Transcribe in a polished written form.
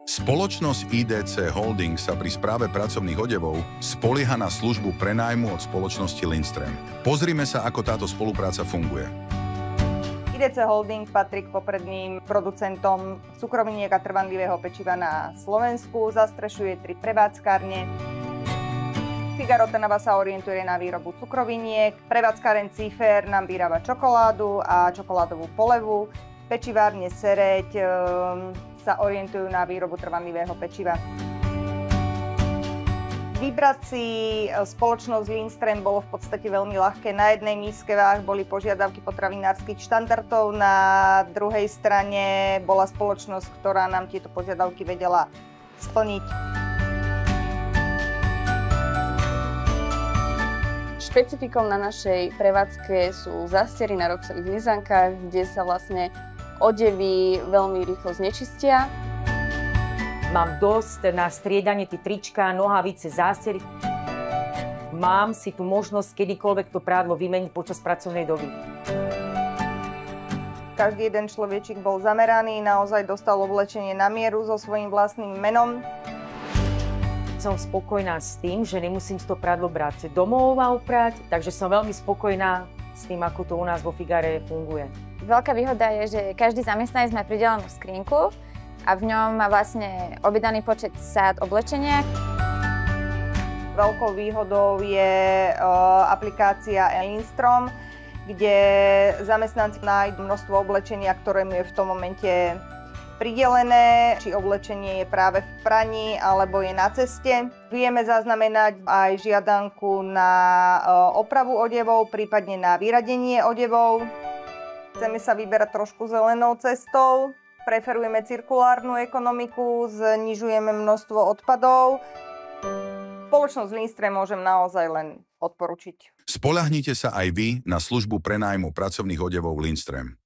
Spoločnosť IDC Holding sa pri správe pracovných odevov spolieha na službu prenájmu od spoločnosti Lindström. Pozrime sa, ako táto spolupráca funguje. IDC Holding patrí k popredným producentom cukroviniek a trvanlivého pečiva na Slovensku. Zastrešuje 3 prevádzkárne. Figaro Trnava sa orientuje na výrobu cukroviniek. Prevádzkáren Cífer nám vyrába čokoládu a čokoládovú polevu. Pečivárne Sereď sa orientujú na výrobu trvanlivého pečiva. Vybrať si spoločnosť Lindström bolo v podstate veľmi ľahké. Na jednej míske váh boli požiadavky potravinárskych štandardov, na druhej strane bola spoločnosť, ktorá nám tieto požiadavky vedela splniť. Špecifikom na našej prevádzke sú zástery na roxových lizankách, kde sa vlastne odevy veľmi rýchlo znečistia. Mám dosť na striedanie tie trička, nohavice, zástery. Mám si tu možnosť kedykoľvek to prádlo vymeniť počas pracovnej doby. Každý jeden človečík bol zameraný, naozaj dostal oblečenie na mieru so svojím vlastným menom. Som spokojná s tým, že nemusím to prádlo brať domov a oprať, takže som veľmi spokojná s tým, ako to u nás vo Figare funguje. Veľká výhoda je, že každý zamestnanec má pridelenú skrinku a v ňom má vlastne objednaný počet sád oblečenia. Veľkou výhodou je aplikácia Lindström, kde zamestnanci nájdu množstvo oblečenia, ktoré mu je v tom momente pridelené, či oblečenie je práve v praní alebo je na ceste. Vieme zaznamenať aj žiadanku na opravu odevov, prípadne na vyradenie odevov. Chceme sa vyberať trošku zelenou cestou, preferujeme cirkulárnu ekonomiku, znižujeme množstvo odpadov. Spoločnosť Lindström môžem naozaj len odporučiť. Spoľahnite sa aj vy na službu prenájmu pracovných odevov Lindström.